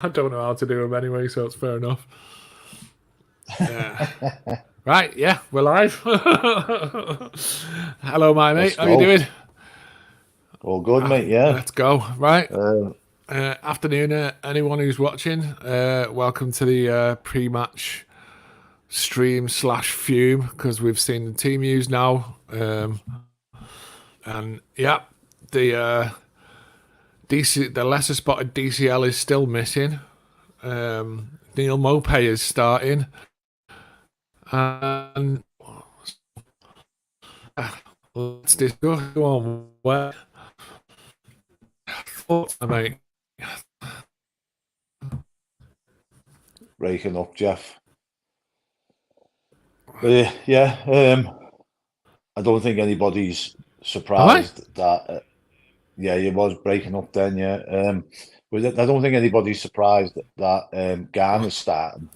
I don't know how to do them anyway, so it's fair enough. Right, yeah, we're live. Hello, my mate. How you doing? All good, mate, yeah. Let's go. Right. Afternoon, anyone who's watching. Welcome to the pre-match stream / fume, because we've seen the team news now. And yeah, the lesser spotted DCL is still missing. Neil Mopay is starting. And let's discuss on where thoughts, mate. Breaking up, Geoff. I don't think anybody's surprised that. You was breaking up then. Yeah, I don't think anybody's surprised that Garner's starting.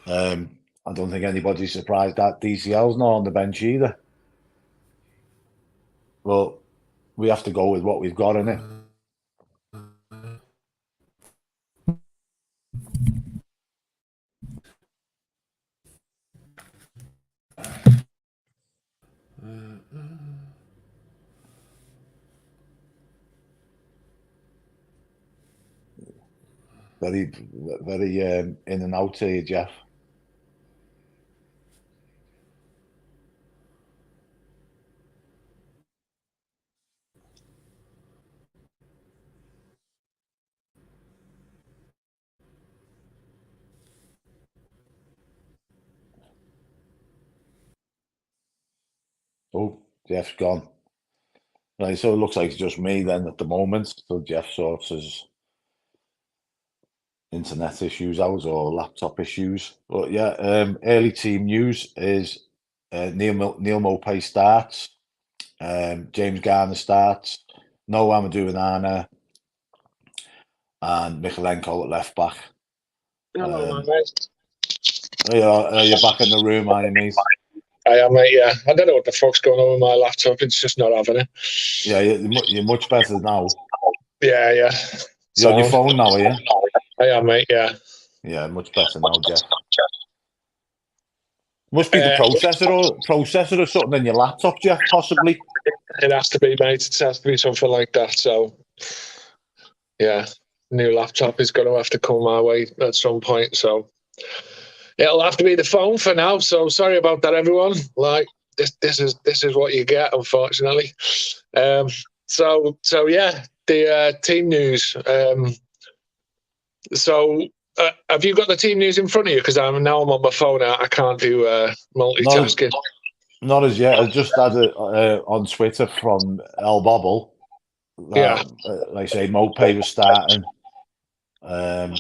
I don't think anybody's surprised that DCL's not on the bench either. Well, we have to go with what we've got in it. Very in and out here, Geoff. Oh, Geoff's gone. Right, so it looks like it's just me then at the moment. So Geoff sorts his internet issues out or laptop issues. But yeah, early team news is Neil Mopay starts, James Garner starts, Noah Amadou Anana, and Michalenko at left back. Hello, mate. Are you back in the room, are you, mate? I am, mate, yeah. I don't know what the fuck's going on with my laptop. It's just not having it. Yeah, you're much better now. Yeah. You're on your phone now, are you? I am, mate, yeah. Yeah, much better now, Geoff. Must be the processor or something in your laptop, Geoff, possibly. It has to be, mate. It has to be something like that. So, yeah, new laptop is going to have to come my way at some point. So, it'll have to be the phone for now. So, sorry about that, everyone. Like, this is what you get, unfortunately. So yeah, the team news. Have you got the team news in front of you? Because I'm on my phone. I can't do multitasking. Not as yet. I just had it on Twitter from El Bobble. Like I say, Mopay was starting. I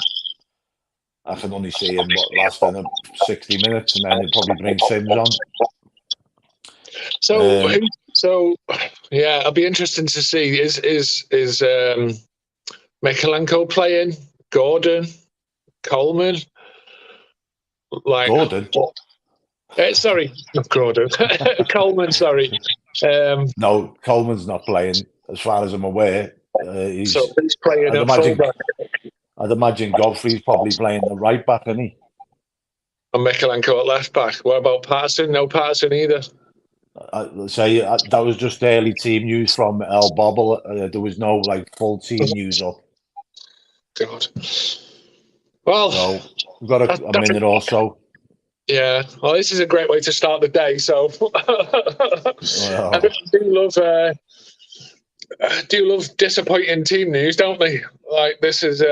can only see him lasting 60 minutes, and then he'll probably bring Sims on. So yeah, it'll be interesting to see. Is Michalenko playing? Gordon, Coleman, Gordon. Sorry, not Gordon. Coleman. Sorry. No, Coleman's not playing, as far as I'm aware. He's playing at fullback. I'd imagine Godfrey's probably playing the right back, isn't he? And Michalenko at left back. What about Patterson? No Patterson either. That was just early team news from El Bobble. There was no full team news up. God. Well, so we've got a minute or so. Yeah. Well, this is a great way to start the day. So I do love disappointing team news, don't we? Like, this is.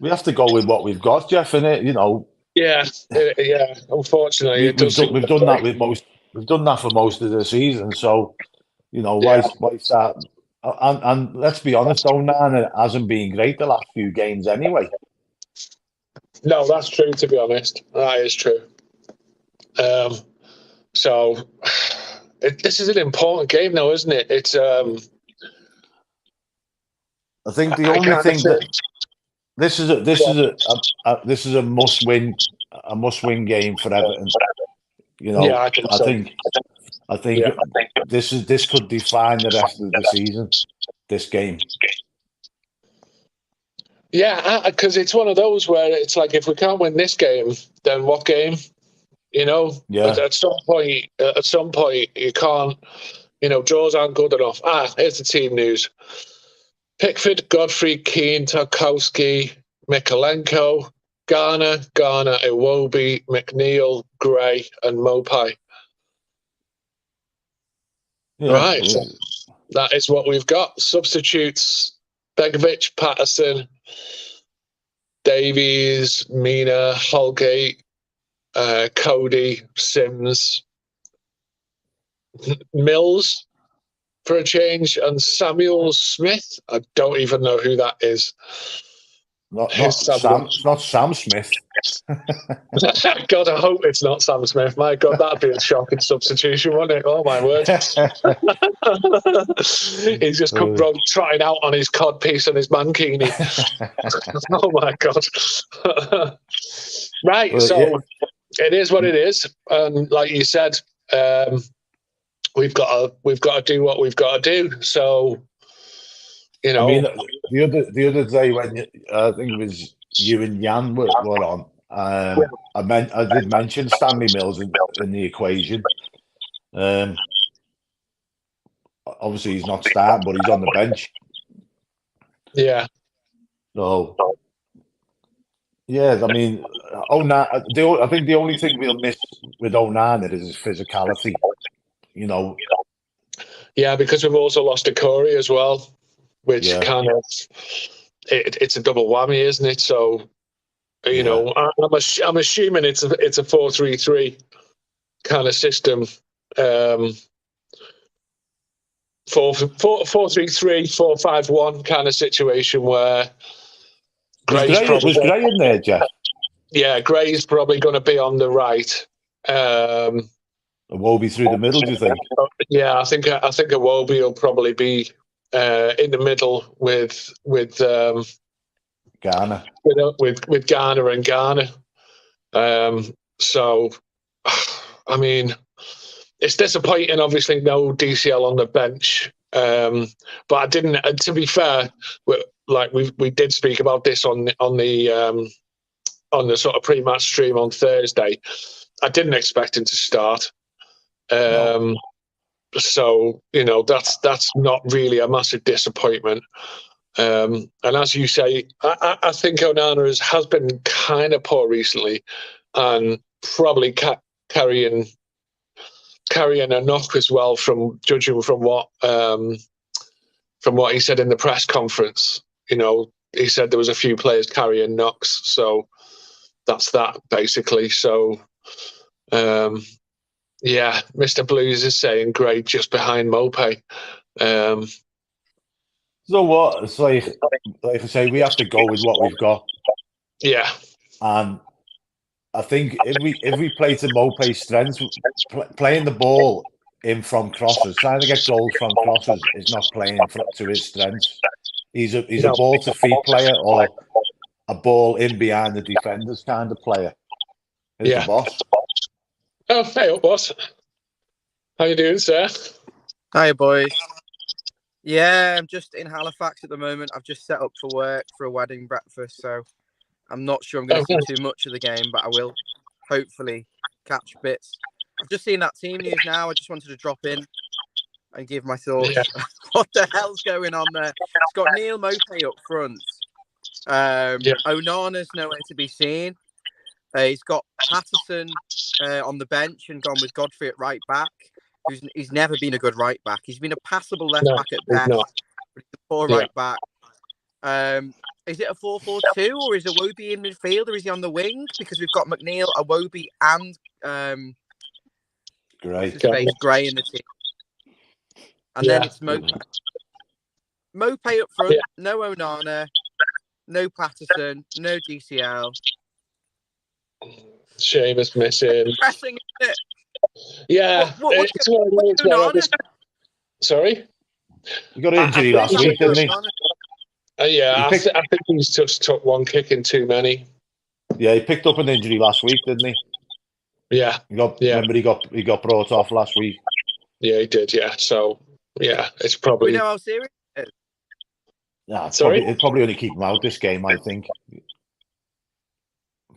We have to go with what we've got, Geoff, innit? You know. Yeah. Unfortunately, we've done that with most. We've done that for most of the season, so why start? And let's be honest, Onana hasn't been great the last few games anyway. No, that's true. To be honest, that is true. So this is an important game, though, isn't it? It's. I think the only thing that this is a must win game for Everton. I think this could define the rest of the season. This game. Yeah, because it's one of those where it's like, if we can't win this game, then what game? You know, Yeah. at some point, you can't. You know, draws aren't good enough. Here's the team news: Pickford, Godfrey, Keane, Tarkowski, Mikalenko, Garner, Iwobi, McNeil, Gray, and Mopai. Yeah. Right. So that is what we've got. Substitutes: Begovic, Patterson, Davies, Mina, Holgate, Cody, Sims, Mills for a change, and Samuel Smith. I don't even know who that is. Not Sam. It's not Sam Smith. God, I hope it's not Sam Smith. My God, that'd be a shocking substitution, wouldn't it? Oh my word! He's just come trotting out on his cod piece and his mankini. Oh my God! Right, well, so it is what it is, and like you said, we've got to do what we've got to do. So, you know, I mean, the other day when I think it was you and Jan were on, I did mention Stanley Mills in the equation. Obviously, he's not starting, but he's on the bench. Yeah. So, yeah, I mean, I think the only thing we'll miss with Onana is his physicality. You know. Yeah, because we've also lost a Corey as well, which kind of it's a double whammy, isn't it? So, you know, I'm assuming it's a 4-3-3 kind of system. 4-3-3, 4-5-1 kind of situation where was Gray in there, Geof? Yeah, Gray's probably going to be on the right. Iwobi through the middle, do you think? Yeah, I think Iwobi will probably be in the middle with Garner. With Garner and Garner. So, I mean, it's disappointing. Obviously, no DCL on the bench. But I didn't. To be fair, we did speak about this on the sort of pre-match stream on Thursday. I didn't expect him to start. No. So, you know, that's not really a massive disappointment. And as you say, I think Onana has been kind of poor recently, and probably carrying a knock as well, from judging from what he said in the press conference. You know, he said there was a few players carrying knocks, so that's that basically. So, yeah, Mr. Blues is saying Gray just behind Mope. So what? It's like I say, we have to go with what we've got. Yeah. And I think if we play to Mope's strengths, playing the ball in from crosses, trying to get goals from crosses is not playing to his strengths. He's a ball to feet player, or a ball in behind the defenders kind of player. Here's the boss. Oh, hey up, boss. How you doing, sir? Hi, boys. Yeah, I'm just in Halifax at the moment. I've just set up for work for a wedding breakfast, so I'm not sure I'm going to see too much of the game, but I will hopefully catch bits. I've just seen that team news now. I just wanted to drop in and give my thoughts. Yeah. What the hell's going on there? It's got Neil Mope up front. Onana's nowhere to be seen. He's got Patterson on the bench and gone with Godfrey at right back. He's never been a good right back. He's been a passable left back at best, but he's a poor right back. Is it a 4-4-2, or is Iwobi in midfield, or is he on the wing? Because we've got McNeil, Iwobi, and Gray in the team. And then it's Mope. Mope up front, no Onana, no Patterson, no DCL. Seamus missing. Pressing, isn't it? Yeah. Sorry? He got an injury last week, didn't he? I think he's just took one kick in too many. Yeah, he picked up an injury last week, didn't he? Yeah. Remember, he got brought off last week. Yeah, he did. Yeah. So, yeah, it's probably. Do we know how serious it is? Nah, Sorry? it'd probably only keep him out this game, I think.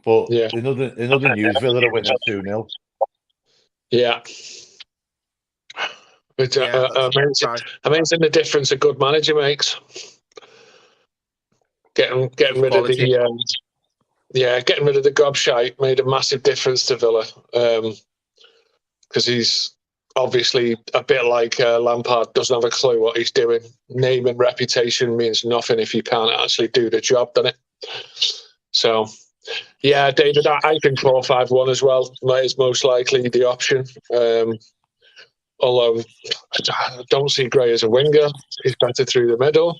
But Yeah. in other news, Villa are winning 2-0. Yeah. It's amazing the difference a good manager makes. Getting rid of the getting rid of the gobshite made a massive difference to Villa. Because he's obviously a bit like Lampard, doesn't have a clue what he's doing. Name and reputation means nothing if you can't actually do the job, doesn't it? So, yeah, David, I think 4-5-1 as well is most likely the option. Although I don't see Gray as a winger. He's better through the middle.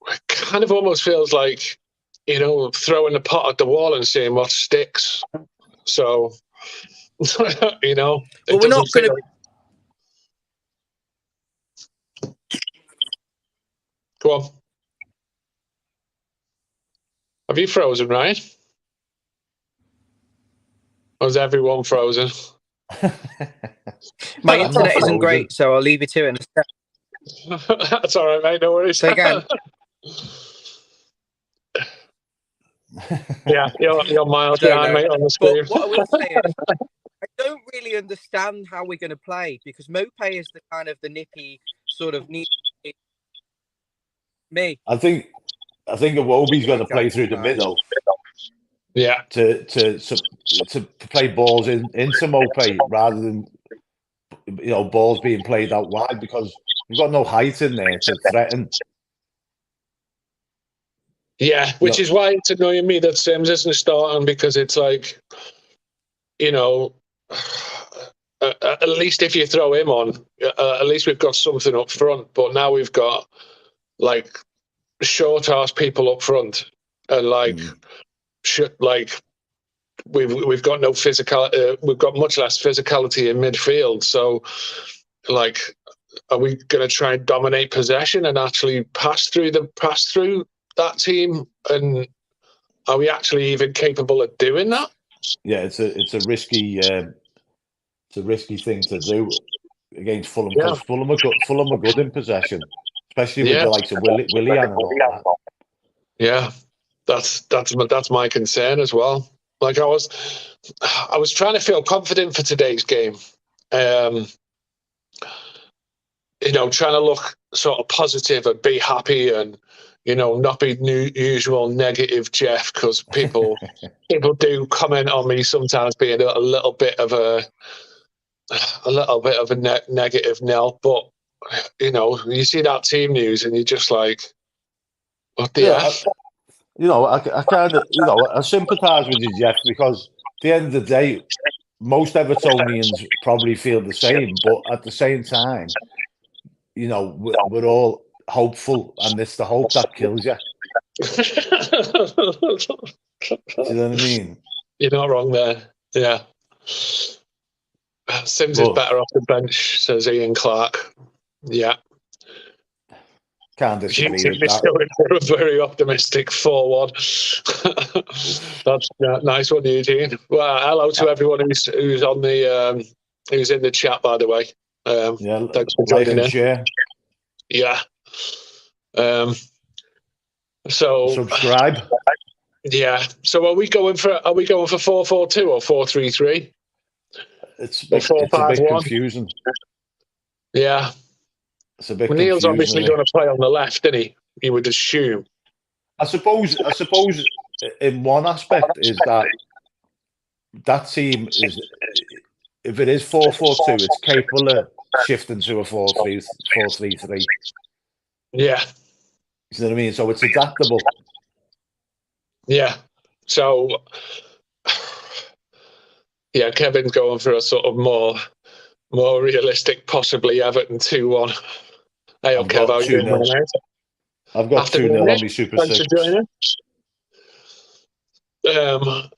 It kind of almost feels like, throwing a pot at the wall and seeing what sticks. So, But we're not going to. Go on. Have you frozen, Ryan? Or is everyone frozen? My internet isn't great, so I'll leave you to it in a sec. That's all right, mate. No worries. Say again. Yeah, you're miles behind, mate, on the screen. But what I will say is, I don't really understand how we're going to play, because Mopé is the kind of the nippy sort of me. I think Iwobi's going to play through the middle. Yeah. To play balls into Mopé rather than balls being played out wide, because we've got no height in there to threaten. Yeah, which is why it's annoying me that Sims isn't starting, because it's like, at least if you throw him on, at least we've got something up front. But now we've got like short-ass people up front, and we've got no physical. We've got much less physicality in midfield. So, are we going to try and dominate possession and actually pass through that team? And are we actually even capable of doing that? Yeah, it's a risky thing to do against Fulham, because Fulham are good in possession, especially with the likes of Willian and all that. Yeah, that's my concern as well. Like I was trying to feel confident for today's game. Trying to look sort of positive and be happy, and not be usual negative Geof, because people do comment on me sometimes being a little bit of a negative Nell. But you see that team news and you're just like, what the F? I kind of I sympathise with you, Geof, because at the end of the day, most Evertonians probably feel the same, but at the same time, we're all hopeful, and it's the hope that kills you. Do you know what I mean? You're not wrong there. Yeah. Sims is better off the bench, says Ian Clark. Yeah. Can't disagree with that. We're very optimistic 4-1. That's nice one, Eugene. Well, hello to everyone who's on the who's in the chat, by the way. Thanks for joining in. Share. Yeah. So subscribe. Yeah. So are we going for 4-4-2 or 4-3-3? It's a bit confusing. Yeah. It's a bit Neil's obviously going to play on the left, isn't he? You would assume. I suppose in one aspect is that team is, if it is 4-4-2, it's capable of shifting to a 4-3-3. Yeah. You know what I mean? So it's adaptable. Yeah. So, yeah, Kevin's going for a sort of more realistic, possibly Everton 2-1. Hey, I've got 2-0. I've got 2-0 on my Super 6.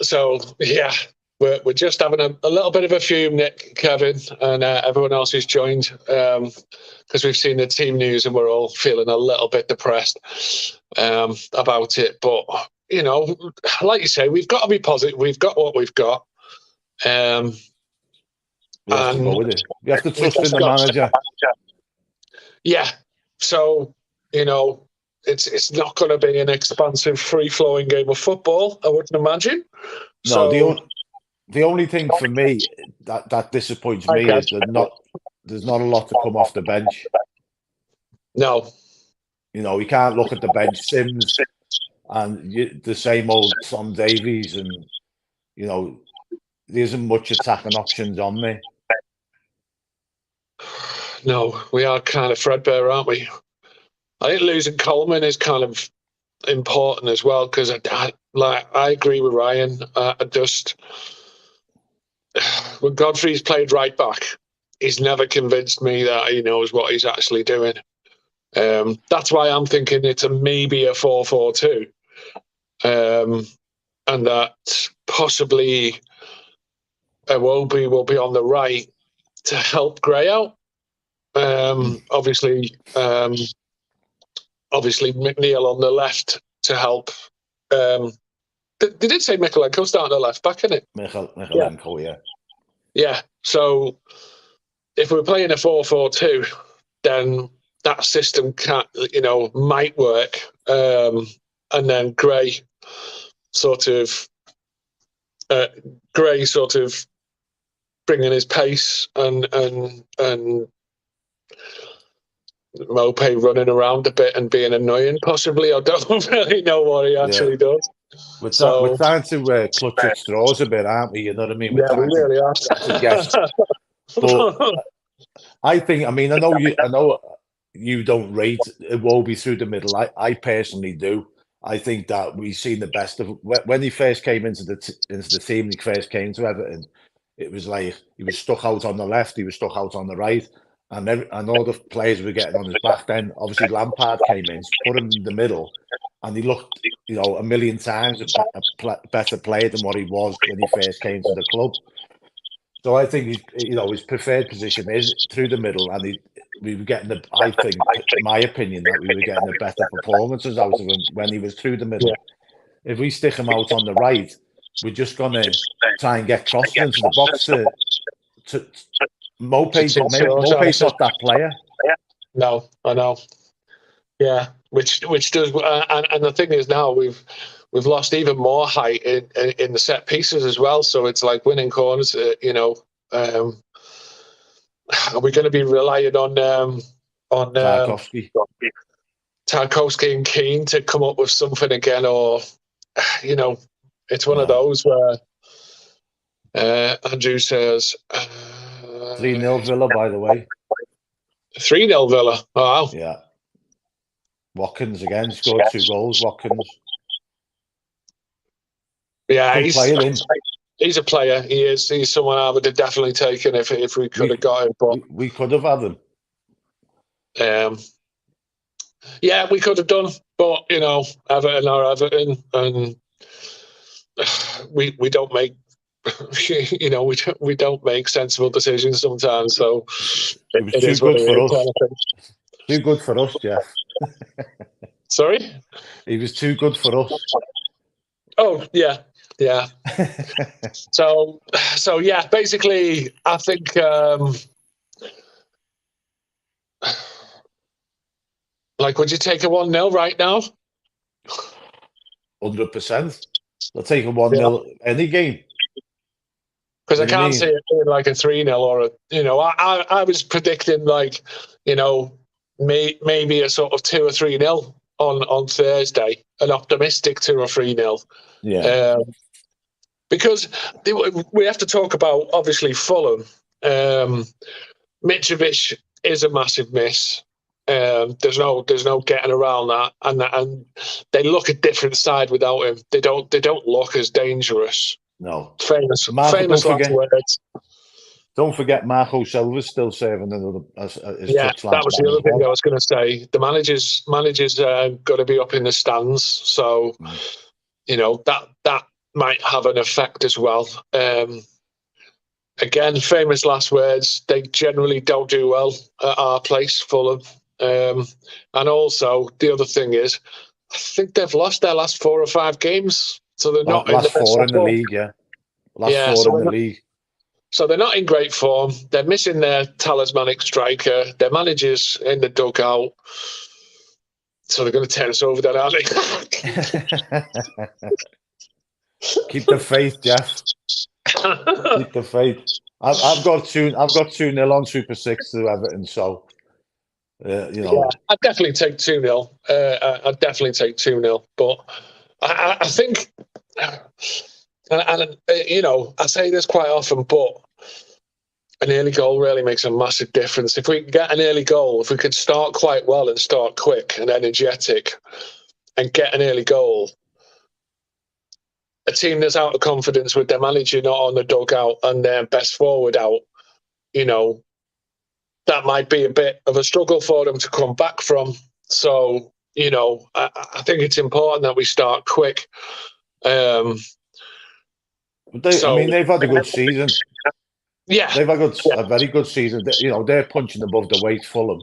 So, yeah, we're just having a little bit of a fume, Nick, Kevin, and everyone else who's joined, because we've seen the team news and we're all feeling a little bit depressed about it. But, like you say, we've got to be positive. We've got what we've got. We have to go with it. We have to trust in the manager. Yeah. So, it's not going to be an expansive, free-flowing game of football, I wouldn't imagine. No, So, the only thing for me that disappoints me is there's not a lot to come off the bench. no. We can't look at the bench. Sims and the same old Tom Davies, and there isn't much attacking options on there. No, we are kind of threadbare, aren't we? I think losing Coleman is kind of important as well, because I agree with Ryan. When Godfrey's played right back, he's never convinced me that he knows what he's actually doing. That's why I'm thinking it's maybe a 4-4-2, and that possibly Iwobi will be on the right to help Gray out. Obviously McNeil on the left to help. They did say Mikolenko starting at left back, isn't it? Mikolenko, yeah. Yeah. So if we're playing a 4-4-2, then that system might work. And then Gray sort of bringing his pace and Mopé running around a bit and being annoying, possibly. I don't really know what he actually does. We're trying to clutch at straws a bit, aren't we? You know what I mean? We really are. To guess. But I know you don't rate Iwobi through the middle. I personally do. I think that we've seen the best of when he first came into the team. He first came to Everton. It was like he was stuck out on the left. He was stuck out on the right. And all the players were getting on his back. Then obviously Lampard came in, put him in the middle, and he looked, a million times a better player than what he was when he first came to the club. So I think his preferred position is through the middle, and we were getting I think, in my opinion, that we were getting the better performances out of him when he was through the middle. Yeah. If we stick him out on the right, we're just gonna try and get crosses into the box to Mopé's not that player. No, I know. Yeah, which does, and the thing is now we've lost even more height in the set pieces as well. So it's like winning corners. Are we going to be relying on Tarkowski and Keane to come up with something again, or it's one of those where Andrew says. 3-0 Villa, by the way. 3-0 Villa. Wow. Yeah. Watkins again scored 2 goals. Watkins. Yeah, he's a player. He is. He's someone I would have definitely taken if we could have got him. But we could have had him. Yeah, we could have done. But Everton are Everton, and we don't make. We don't make sensible decisions sometimes. So it was too good for us. Too good for us, Geof. Sorry? He was too good for us. Oh yeah. So yeah. Basically, I think would you take a 1-0 right now? 100%. I'll take a 1-0 any game. Because I can't see it being like a 3-0 or I was predicting maybe a sort of 2 or 3-0 on Thursday, an optimistic 2 or 3-0. Yeah. Because we have to talk about obviously Fulham. Mitrovic is a massive miss. There's no getting around that, and they look a different side without him. They don't look as dangerous. No. Famous last words. Don't forget Marco Silva's still serving another as that was the other thing I was going to say. The manager's got to be up in the stands, so that might have an effect as well. Again, famous last words. They generally don't do well at our place, Fulham. And also the other thing is, I think they've lost their last 4 or 5 games. So they're not last 4 in the league, yeah. Last 4 in the league. So they're not in great form. They're missing their talismanic striker. Their manager's in the dugout. So they're going to tear us over then, aren't they? Keep the faith, Geoff. Keep the faith. I've got 2-0 on Super 6 to Everton, so Yeah, I'd definitely take 2-0. I'd definitely take 2-0. But I think, and I say this quite often, but an early goal really makes a massive difference. If we can get an early goal, if we could start quite well and start quick and energetic and get an early goal, a team that's out of confidence with their manager not on the dugout and their best forward out, that might be a bit of a struggle for them to come back from. So, I think it's important that we start quick. they've had a good season. Yeah. They've had a very good season. They're punching above the weight, Fulham.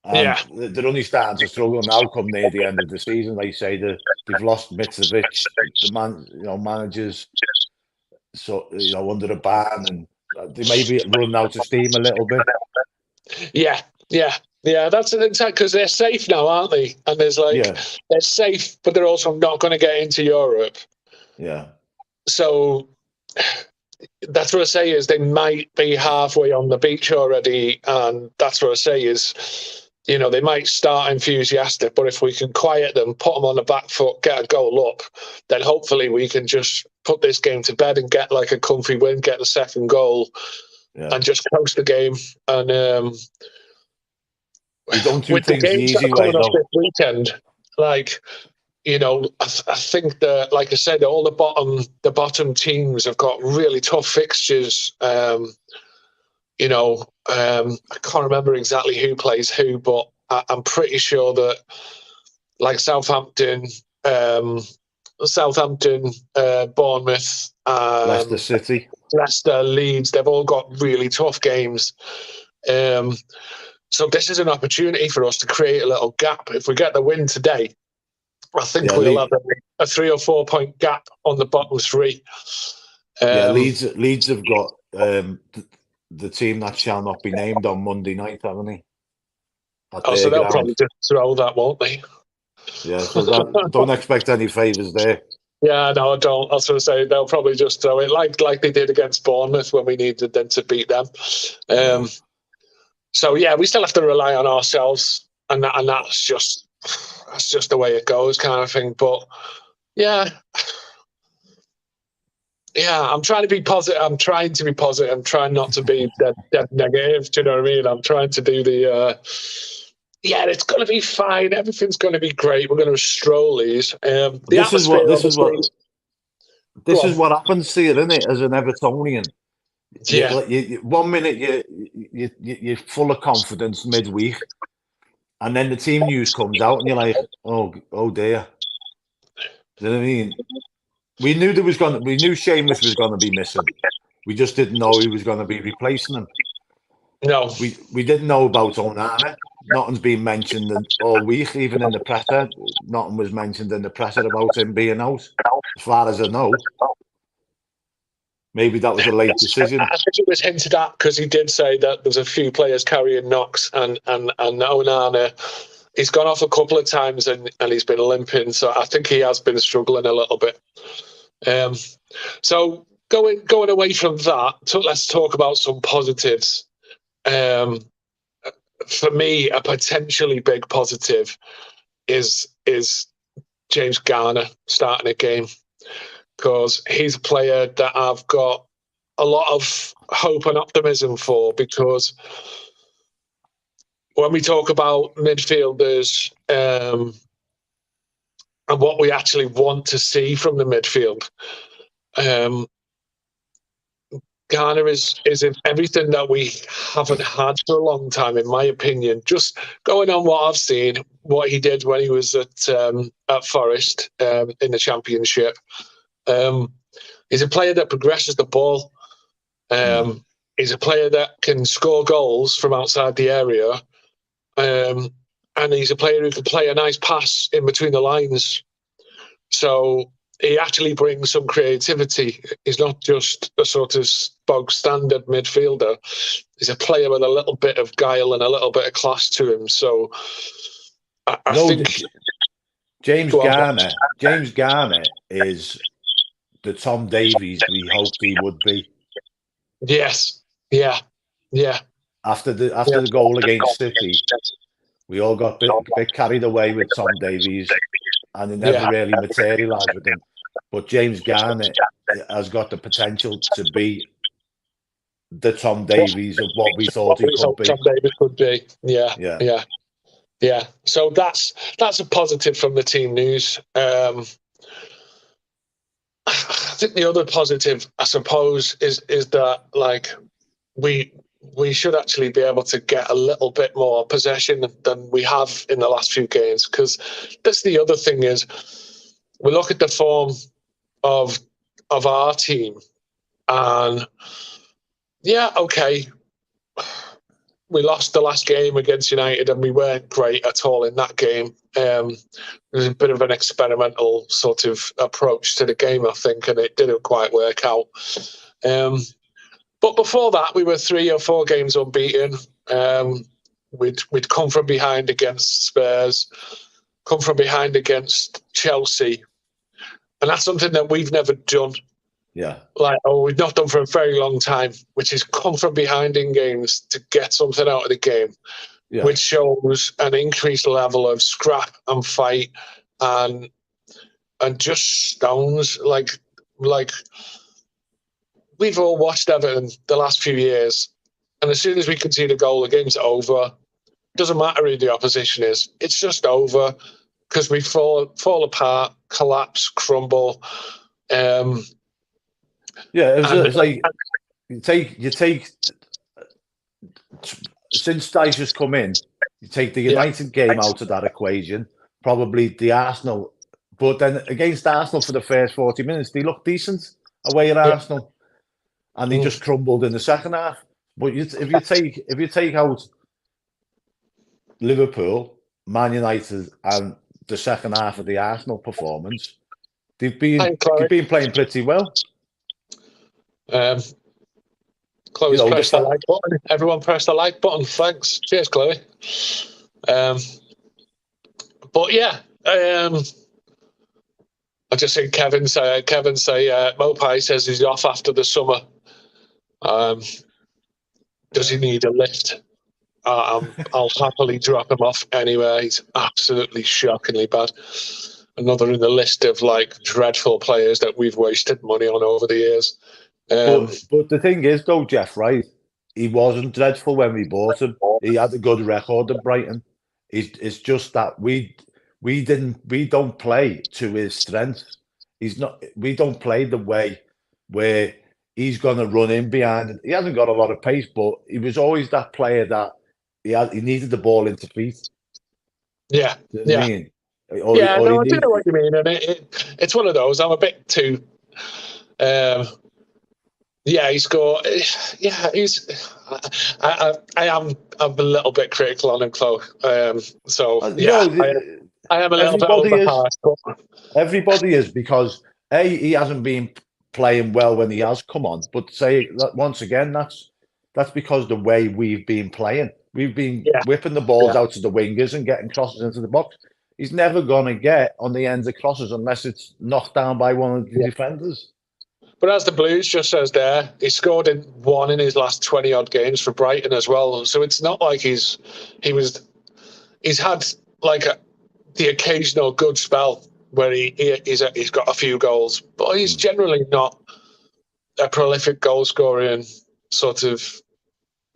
And they're only starting to struggle now come near the end of the season. They say they've lost Mitrovic, the managers, so under a ban, and they may be running out of steam a little bit. Yeah. That's exactly because they're safe now, aren't they? And there's they're safe, but they're also not going to get into Europe. Yeah. So that's what I say is they might be halfway on the beach already, and that's what I say is. They might start enthusiastic, but if we can quiet them, put them on the back foot, get a goal up, then hopefully we can just put this game to bed and get like a comfy win, get the second goal, and just coast the game. And we don't do with the things the games easy that are way, coming up though. this weekend, I think that, like I said, all the bottom teams have got really tough fixtures. I can't remember exactly who plays who, but I'm pretty sure that like Southampton, Bournemouth, Leicester City, Leicester, Leeds, they've all got really tough games. So this is an opportunity for us to create a little gap. If we get the win today, I think we'll have a 3 or 4 point gap on the bottom three. Leeds have got the team that shall not be named on Monday night, haven't they? So they'll probably just throw that, won't they? Yeah, so don't expect any favours there. Yeah, no, I don't. I was going to say they'll probably just throw it like they did against Bournemouth when we needed them to beat them. So yeah, we still have to rely on ourselves, and that's just the way it goes, kind of thing. But yeah, I'm trying to be positive. I'm trying not to be dead negative. Do you know what I mean? I'm trying to do the. It's going to be fine. Everything's going to be great. We're going to stroll these. This is what happens to you, isn't it? As an Evertonian, you 1 minute you're full of confidence midweek, and then the team news comes out, and you're like, oh dear. Do you know what I mean? We knew Seamus was going to be missing. We just didn't know he was going to be replacing him. No, we didn't know about Onana. Nothing's been mentioned all week, even in the presser. Nothing was mentioned in the presser about him being out, as far as I know. Maybe that was a late decision. I think it was hinted at because he did say that there's a few players carrying knocks, and Onana, he's gone off a couple of times and he's been limping. So I think he has been struggling a little bit. So going away from that, let's talk about some positives. For me, a potentially big positive is James Garner starting a game, because he's a player that I've got a lot of hope and optimism for, because when we talk about midfielders and what we actually want to see from the midfield, Garner is everything that we haven't had for a long time, in my opinion. Just going on what I've seen, what he did when he was at Forest in the Championship. He's a player that progresses the ball. He's a player that can score goals from outside the area. And he's a player who can play a nice pass in between the lines. So he actually brings some creativity. He's not just a sort of bog standard midfielder. He's a player with a little bit of guile and a little bit of class to him. So I think James Garner is the Tom Davies we hoped he would be. Yes. Yeah. After the goal against City, we all got a bit carried away with Tom Davies, and it never really materialised with him. But James Garner has got the potential to be the Tom Davies of what we thought he could be. Tom Davies could be. Yeah. So that's a positive from the team news. I think the other positive, I suppose, is that like we should actually be able to get a little bit more possession than we have in the last few games, because that's the other thing is we look at the form of our team and we lost the last game against United and we weren't great at all in that game. It was a bit of an experimental sort of approach to the game, I think, and it didn't quite work out. But before that, we were 3 or 4 games unbeaten. We'd come from behind against Spurs, come from behind against Chelsea. And that's something that we've never done. Yeah. We've not done for a very long time, which is come from behind in games to get something out of the game, which shows an increased level of scrap and fight and just stones. Like we've all watched Everton the last few years, and as soon as we concede a goal, the game's over. It doesn't matter who the opposition is. It's just over because we fall apart, collapse, crumble. It's like you take since Dyche has come in, you take the United game out of that equation, probably the Arsenal, but then against Arsenal for the first 40 minutes, they looked decent away at Arsenal, and they just crumbled in the second half. But if you take out Liverpool, Man United, and the second half of the Arsenal performance, they've been playing pretty well. Chloe's pressed the like button. Everyone press the like button. Thanks. Cheers, Chloe. But yeah, I just seen Kevin say Mopai says he's off after the summer. Does he need a lift? I'll happily drop him off anyway. He's absolutely shockingly bad. Another in the list of like dreadful players that we've wasted money on over the years. But the thing is, though, Geoff, right? He wasn't dreadful when we bought him. He had a good record at Brighton. It's just that we don't play to his strengths. We don't play the way where he's going to run in behind. He hasn't got a lot of pace, but he was always that player that he needed the ball into feet. Yeah, you know what I mean? I do know what you mean, and it's one of those. I'm a bit too. He scored. Yeah, I am a little bit critical on him, Chloe. I am a little bit overharsh. Everybody is, because he hasn't been playing well when he has come on. But say that once again, that's because the way we've been playing. We've been whipping the balls out to the wingers and getting crosses into the box. He's never going to get on the ends of crosses unless it's knocked down by one of the defenders. But as the Blues just says there, he scored in his last 20-odd games for Brighton as well. So it's not like he's had like the occasional good spell where he's got a few goals, but he's generally not a prolific goal scoring sort of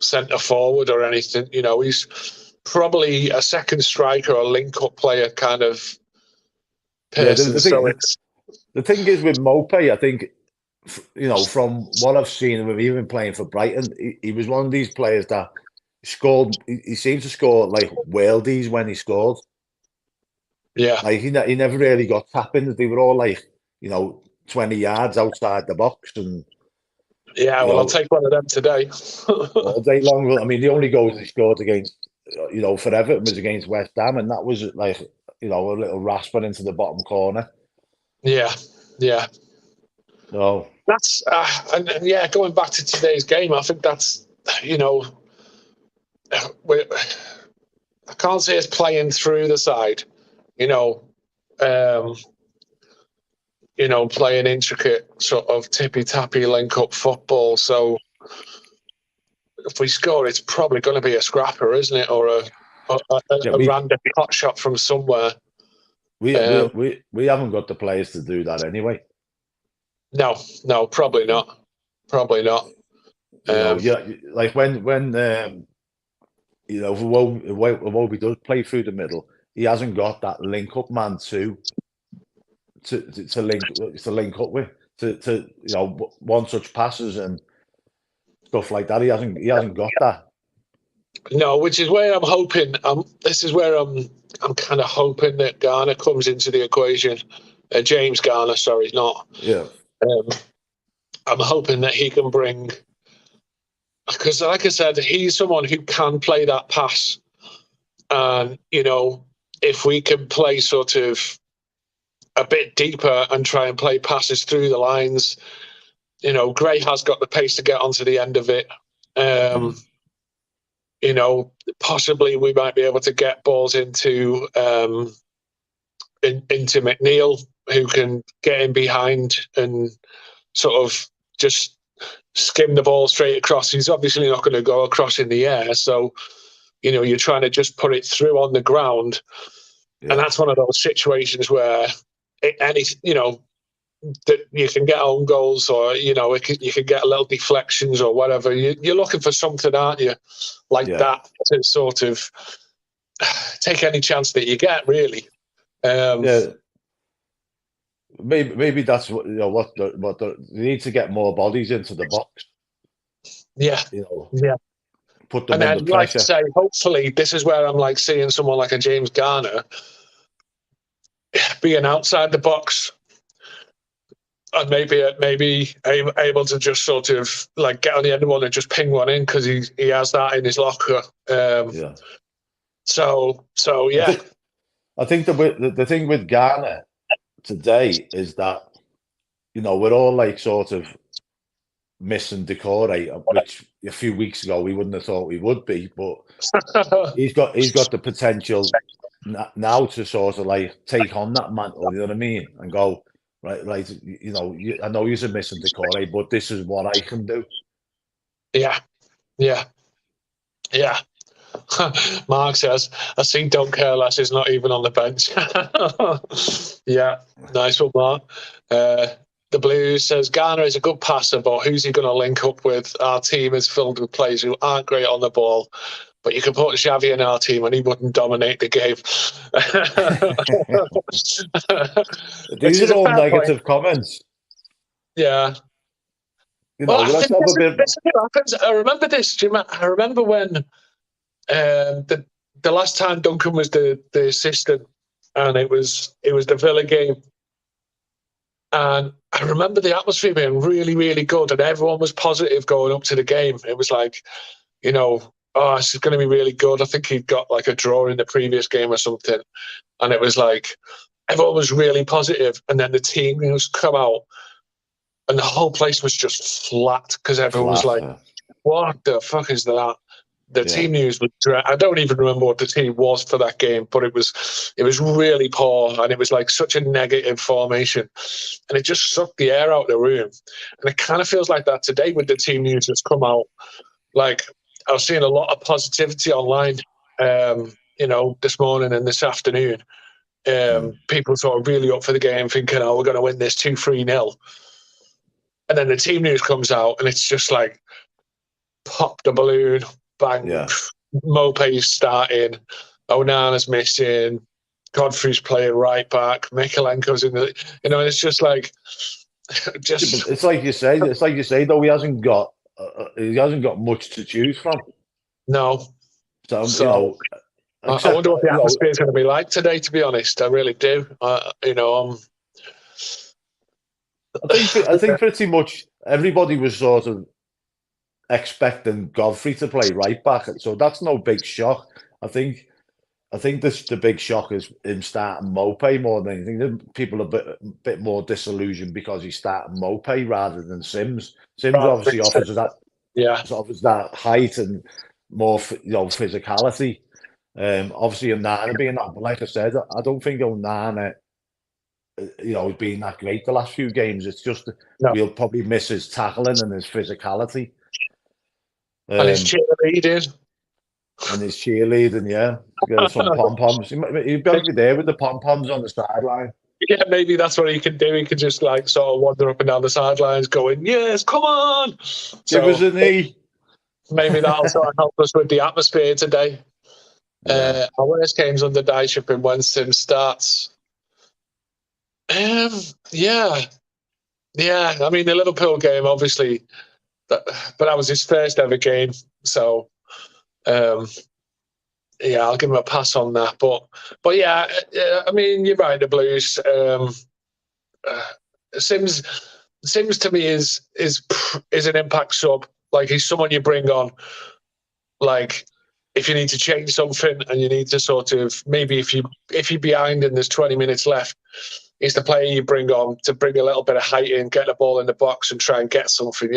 centre forward or anything. You know, he's probably a second striker or link-up player kind of person. The thing is with Mopé, I think, you know, from what I've seen of him, even playing for Brighton, he was one of these players that scored. He seemed to score like worldies when he scored. Yeah, like he never really got tap-ins. They were all like, 20 yards outside the box, and I'll take one of them today. all day long. I mean, the only goals he scored against, for Everton was against West Ham, and that was like, a little rasper into the bottom corner. Yeah. Yeah. No. That's and yeah, going back to today's game, I think that's, you know, I can't say it's playing through the side, you know, playing intricate sort of tippy tappy link up football. So if we score, it's probably going to be a scrapper, isn't it, or a random hot shot from somewhere. We haven't got the players to do that anyway. No, probably not. Probably not. Like when Iwobi does play through the middle, he hasn't got that link up man to link up with to one touch passes and stuff like that. He hasn't got that. No, which is where I'm hoping. This is where I'm kind of hoping that Garner comes into the equation. James Garner, sorry, not. Yeah. I'm hoping that he can bring, because like I said, he's someone who can play that pass. And, if we can play sort of a bit deeper and try and play passes through the lines, Gray has got the pace to get onto the end of it. Possibly we might be able to get balls into McNeil, who can get in behind and sort of just skim the ball straight across. He's obviously not going to go across in the air, so you're trying to just put it through on the ground, and that's one of those situations where that you can get own goals, or you can get little deflections or whatever. You're looking for something, aren't you, that to sort of take any chance that you get, really. Maybe that's what they need to get more bodies into the box. Yeah. Put them and under I'd pressure. like to say, hopefully, this is where I'm like seeing someone like a James Garner being outside the box, and maybe able to just sort of like get on the end of one and just ping one in, because he has that in his locker. So yeah. I think the thing with Garner today is that we're all like sort of missing Decore, which a few weeks ago we wouldn't have thought we would be, but he's got the potential now to sort of like take on that mantle, you know what I mean, and go right. I know you're missing Decore, but this is what I can do. Yeah. Mark says, I see Don't Care Less is not even on the bench. Yeah, nice one, Mark. The Blues says, Garner is a good passer, but who's he going to link up with? Our team is filled with players who aren't great on the ball, but you can put Xavi in our team and he wouldn't dominate the game. These are all negative comments. Yeah. Let's have a bit. I remember this. I remember when the last time Duncan was the assistant, and it was the Villa game, and I remember the atmosphere being really, really good, and everyone was positive going up to the game. It was like, this is going to be really good. I think he'd got like a draw in the previous game or something, and it was like everyone was really positive, and then the team come out, and the whole place was just flat, because everyone was like, what the fuck is that? The team news was. I don't even remember what the team was for that game, but it was really poor, and it was like such a negative formation, and it just sucked the air out of the room. And it kind of feels like that today with the team news that's come out. Like, I was seeing a lot of positivity online, this morning and this afternoon. People sort of really up for the game, thinking, we're going to win this 2-3-0. And then the team news comes out, and it's just like, pop the balloon. Bang, Mopé's starting, Onana's missing, Godfrey's playing right back, Mikalenko's in the, it's just like, it's like you say, though, he hasn't got much to choose from. No. So I wonder what the atmosphere is going to be like today, to be honest. I really do. I think pretty much everybody was sort of expecting Godfrey to play right back, so that's no big shock. I think I think the big shock is him starting Mopey more than anything. People are a bit more disillusioned because he's starting Mopey rather than Sims. Sims obviously offers that height and more physicality. Obviously Onana being that, but like I said, I don't think Onana being that great the last few games. It's just we'll probably miss his tackling and his physicality. And his cheerleading. And his cheerleading, some pom-poms. He'd better be there with the pom-poms on the sideline. Yeah, maybe that's what he can do. He can just like sort of wander up and down the sidelines going, yes, come on. Give us a knee. Maybe that'll sort of help us with the atmosphere today. Our worst games under Dyche have been when Sim starts. Yeah. I mean, the Liverpool game, obviously, but that was his first ever game. So, I'll give him a pass on that. But yeah, I mean, you're right. The Blues. Sims to me is an impact sub. Like, he's someone you bring on. Like, if you need to change something and you need to sort of maybe if you're behind and there's 20 minutes left, he's the player you bring on to bring a little bit of height in, get the ball in the box and try and get something.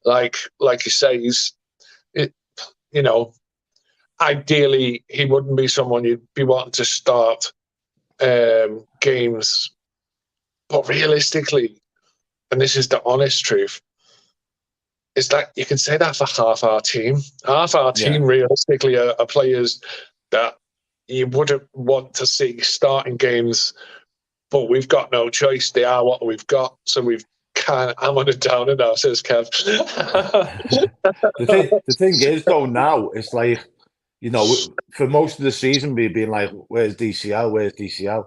Like you say, ideally he wouldn't be someone you'd be wanting to start games, but realistically, and this is the honest truth, is that you can say that for half our team. Half our team realistically are players that you wouldn't want to see starting games, but we've got no choice. They are what we've got, so we've kind of hammered it down in now, says Kev. the thing is, though, now it's like, for most of the season we've been like, where's DCL? Where's DCL?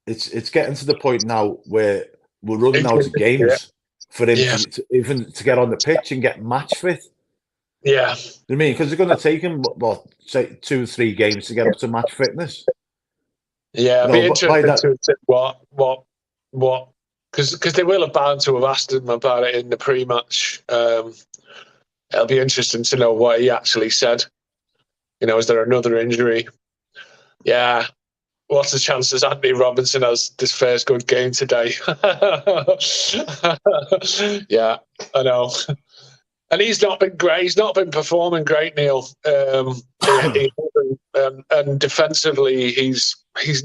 It's getting to the point now where we're running out of games for him to even to get on the pitch and get match fit. Yeah. I mean, because it's going to take him, say 2 or 3 games to get up to match fitness. Yeah, it'd be interesting to see what because they will have bound to have asked him about it in the pre-match. It'll be interesting to know what he actually said. Is there another injury? Yeah. What's the chances Anthony Robinson has this first good game today? Yeah, I know. And he's not been great. He's not been performing great, Neil. And defensively, he's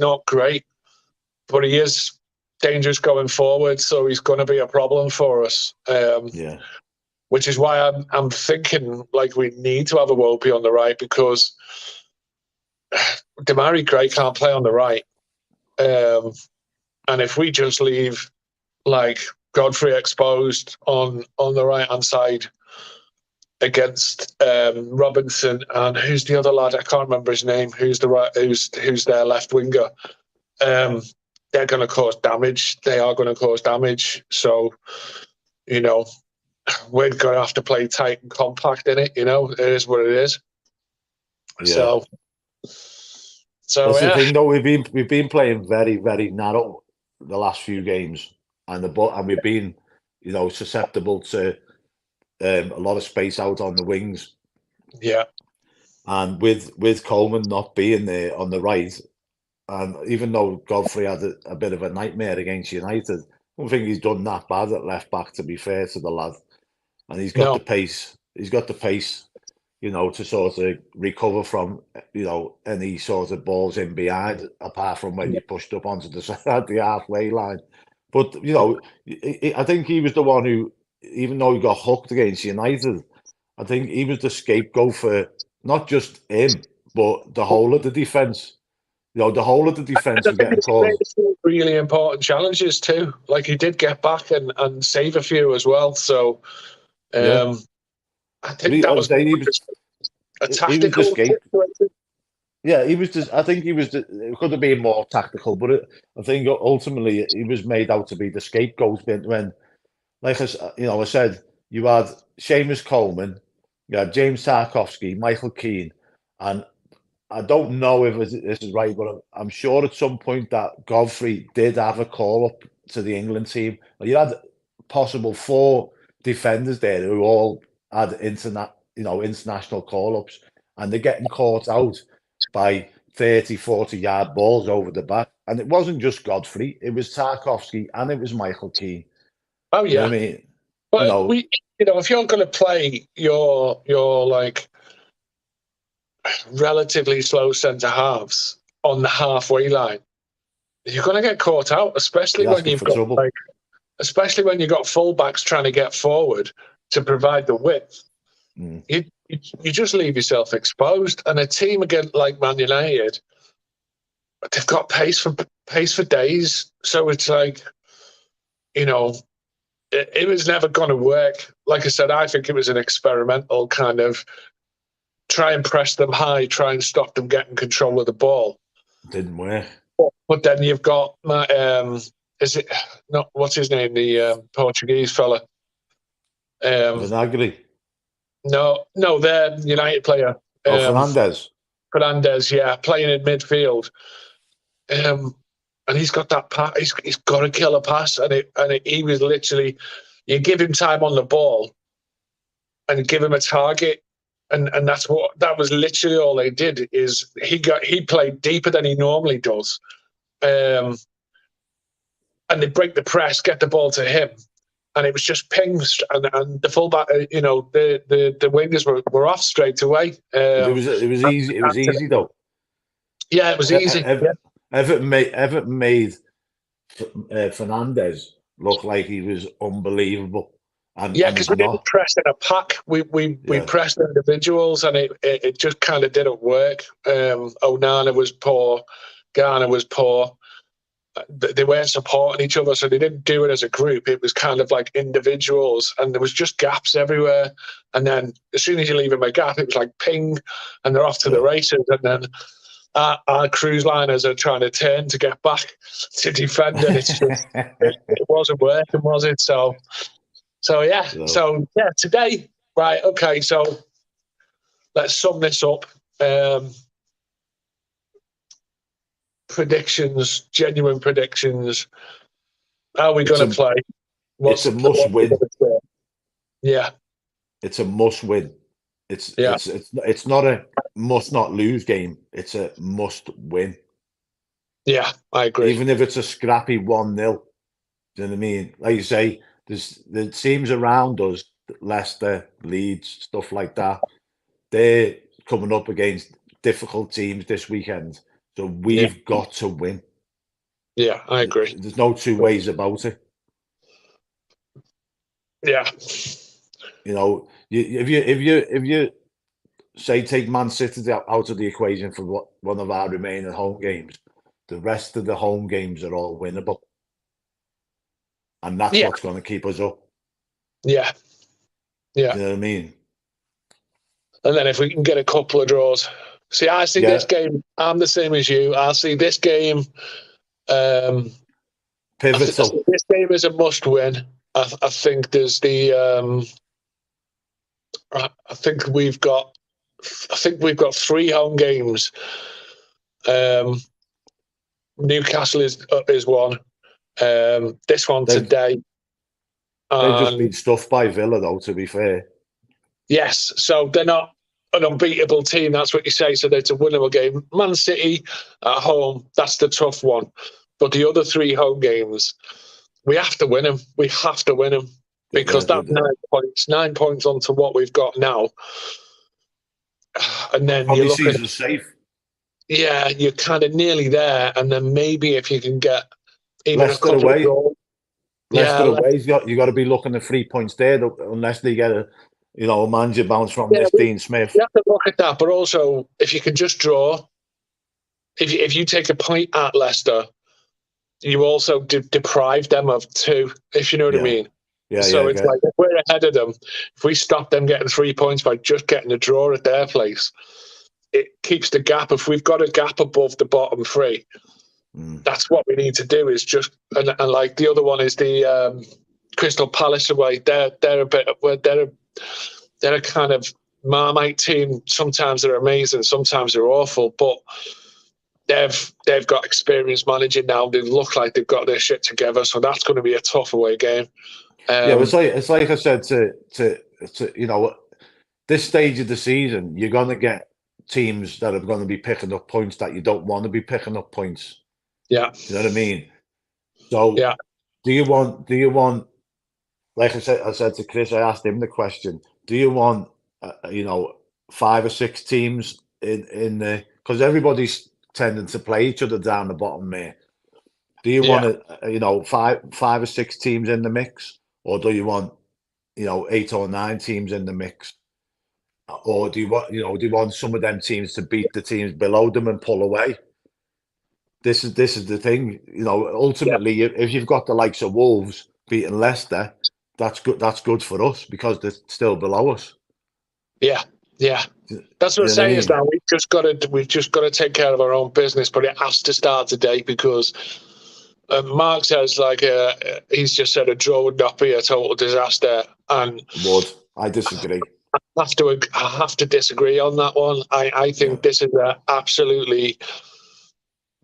not great, but he is dangerous going forward. So he's going to be a problem for us. Which is why I'm thinking like we need to have a Wopey on the right, because Damari Gray can't play on the right. And if we just leave like Godfrey exposed on the right hand side against Robinson and who's the other lad? I can't remember his name. Who's their left winger? They're going to cause damage. They are going to cause damage. So, we're going to have to play tight and compact in it. It is what it is. Yeah. So that's the thing, though. We've been playing very, very narrow the last few games, and we've been, susceptible to a lot of space out on the wings. Yeah. And with Coleman not being there on the right, and even though Godfrey had a bit of a nightmare against United, I don't think he's done that bad at left back, to be fair to the lad. And he's got the pace. He's got the pace, to sort of recover from, any sort of balls in behind, apart from when you pushed up onto the halfway line. But, I think he was the one who, even though he got hooked against United, I think he was the scapegoat for not just him, but the whole of the defence. The whole of the defence was getting called. Really important challenges too. Like, he did get back and save a few as well. So, I think that was a tactical situation. Yeah, he was just. I think he was. It could have been more tactical, but I think ultimately he was made out to be the scapegoat. When, like I said, you had Seamus Coleman, you had James Tarkowski, Michael Keane, and I don't know if this is right, but I'm sure at some point that Godfrey did have a call up to the England team. You had possible 4 defenders there who all had international call ups, and they're getting caught out by 30, 40-yard balls over the back. And it wasn't just Godfrey. It was Tarkowski and it was Michael Keane. Oh, You know yeah. what I mean? But if you're going to play your like relatively slow centre halves on the halfway line, you're going to get caught out, especially when you've got especially when you've got fullbacks trying to get forward to provide the width. You just leave yourself exposed. And a team again like Man United, they've got pace for days. So it's like, it was never going to work. Like I said, I think it was an experimental kind of try and press them high, try and stop them getting control of the ball. Didn't work. But then you've got is it not what's his name, the Portuguese fella? Vinagre. No, the United player. Fernandes. Fernandes, yeah, playing in midfield. And he's got that pass. He's got a killer pass, and he was literally, you give him time on the ball, and give him a target, and that was literally all they did. Is he played deeper than he normally does, and they break the press, get the ball to him, and it was just pings, and the fullback, the wingers were off straight away. It was easy. It was easy though. Yeah, it was easy. Everton made Fernandes look like he was unbelievable. Because we didn't press in a pack. We pressed individuals, and it just kind of didn't work. Onana was poor, Garner was poor. They weren't supporting each other, so they didn't do it as a group. It was kind of like individuals, and there was just gaps everywhere. And then as soon as you leave them a gap, it was like ping, and they're off to the races. And then our cruise liners are trying to turn to get back to defend, and it's just it wasn't working, was it? So today, right? Okay, so let's sum this up. Predictions, genuine predictions. How are we going to play? It's a must win. Yeah, it's a must win. It's not a must not lose game. It's a must win. Yeah, I agree. Even if it's a scrappy 1-0. Do you know what I mean? Like you say, there's the teams around us, Leicester, Leeds, stuff like that. They're coming up against difficult teams this weekend. So we've got to win. Yeah, I agree. There's no two ways about it. Yeah. If you say take Man City out of the equation for one of our remaining home games, the rest of the home games are all winnable. And that's what's going to keep us up. Yeah. Yeah. You know what I mean? And then if we can get a couple of draws. See, I see this game. I'm the same as you. I see this game. Pivotal. This game is a must-win. I think there's the. I think we've got 3 home games. Newcastle is one. This one today. They've just been stuffed by Villa, though. To be fair. Yes, so they're not an unbeatable team, that's what you say, so it's a winnable game. Man City at home, that's the tough one. But the other 3 home games, we have to win them. We have to win them because that's 9 points onto what we've got now. And then you're looking safe. Yeah, you're kind of nearly there. And then maybe if you can get even Leicester away. Leicester away, you got to be looking at 3 points there, unless they get a manager bounce from this Dean Smith. You have to look at that, but also if you can just draw, if you take a point at Leicester, you also deprive them of 2, if you know what I mean. So it's like if we're ahead of them, if we stop them getting 3 points by just getting a draw at their place, it keeps the gap. If we've got a gap above the bottom 3, that's what we need to do. Is just and like the other one is the Crystal Palace away. They're a kind of Marmite team. Sometimes they're amazing, sometimes they're awful, but they've got experience managing now. They look like they've got their shit together, so that's going to be a tough away game. It's like I said to this stage of the season, you're going to get teams that are going to be picking up points that you don't want to be picking up points. Yeah. Do you know what I mean? So Yeah. do you want, like I said to Chris, I asked him the question, do you want, 5 or 6 teams in the, because everybody's tending to play each other down the bottom there. Do you want five or 6 teams in the mix, or do you want 8 or 9 teams in the mix, or do you want some of them teams to beat the teams below them and pull away? This is the thing, ultimately, if you've got the likes of Wolves beating Leicester, that's good. That's good for us because they're still below us. Yeah. That's what I'm saying. Is now we've just got to take care of our own business, but it has to start today because Mark says he's just said a draw would not be a total disaster, and I disagree. I have to disagree on that one. I think this is absolutely.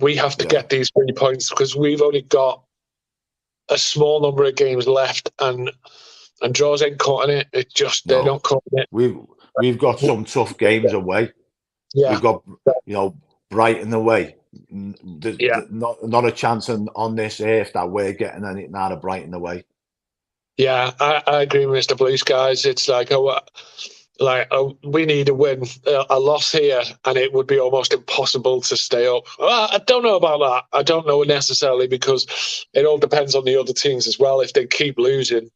We have to get these 3 points because we've only got a small number of games left, and draws ain't cutting it. They're not cutting it. We've got some tough games away. Yeah, we've got Brighton away. Not a chance on this earth that we're getting anything out of Brighton away. Yeah, I agree with Mr. Blue Skies. It's we need a win. A loss here, and it would be almost impossible to stay up. I don't know about that. I don't know necessarily because it all depends on the other teams as well. If they keep losing,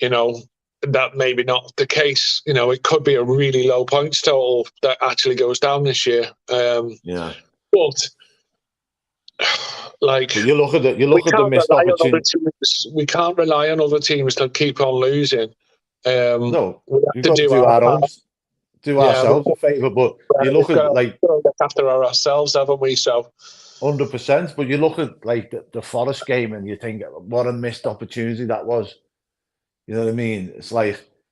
that maybe not the case. It could be a really low points total that actually goes down this year. But you look at the missed opportunity. We can't rely on other teams to keep on losing. No, we've got to do our own. Do ourselves a favour, but you look at look after ourselves, haven't we? So 100%. But you look at the Forest game, and you think, what a missed opportunity that was. You know what I mean? It's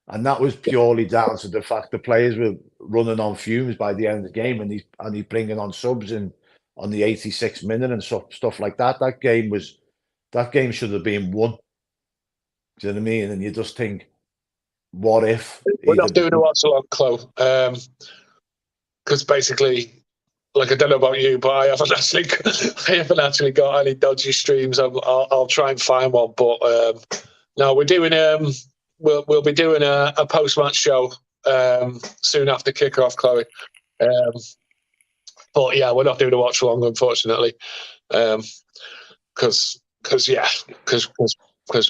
and that was purely down to the fact the players were running on fumes by the end of the game, and he's bringing on subs on the 86th minute and stuff like that. That game should have been won. Do you know what I mean? And you just think, what if we're not doing a watch along, Chloe? Because basically, I don't know about you, but I haven't actually got any dodgy streams. I'll try and find one, but no, we're doing we'll be doing a post match show soon after kickoff, Chloe. But yeah, we're not doing a watch along, unfortunately, because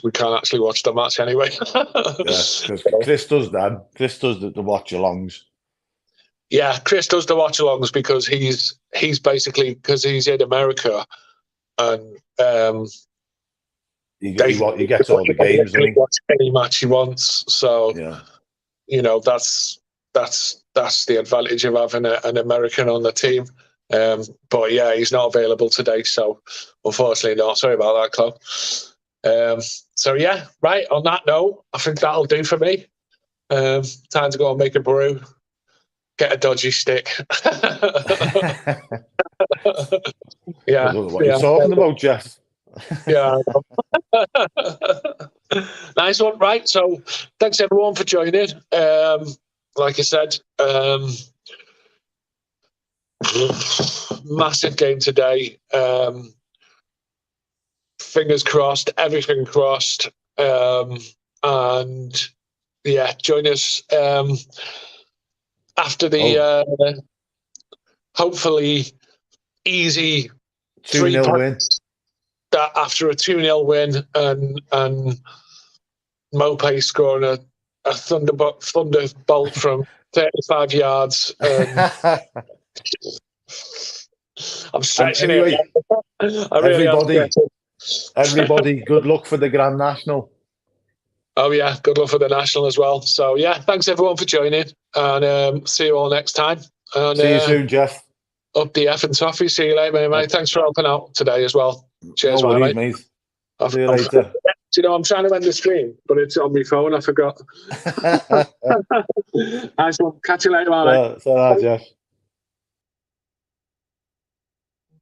we can't actually watch the match anyway. Because Chris does that. Chris does the watch-alongs. Yeah, Chris does the watch-alongs because he's basically because he's in America, and he gets all the games. He watch any match he wants. So that's the advantage of having an American on the team. But yeah, he's not available today, so unfortunately not. Sorry about that, Chloe. So yeah, right. On that note, I think that'll do for me. Time to go and make a brew, get a dodgy stick. Yeah, what you're talking about, Geof. Yeah. Nice one. Right. So thanks everyone for joining. Like I said, massive game today. Fingers crossed, everything crossed. And yeah, join us after the hopefully easy 2-0 win. That after a 2-0 win and Mopé scoring a thunderbolt from 35 yards. I'm stretching anyway, it. Everybody, good luck for the Grand National. Oh yeah, good luck for the National as well. So yeah, thanks everyone for joining, and see you all next time. And, see you soon, Geof. Up the F and Toffees. See you later, mate. Thanks for helping out today as well. Cheers, no worries, mate. See you later. I'm trying to end the stream, but it's on my phone. I forgot. Nice one. Catch you later, mate. Geof.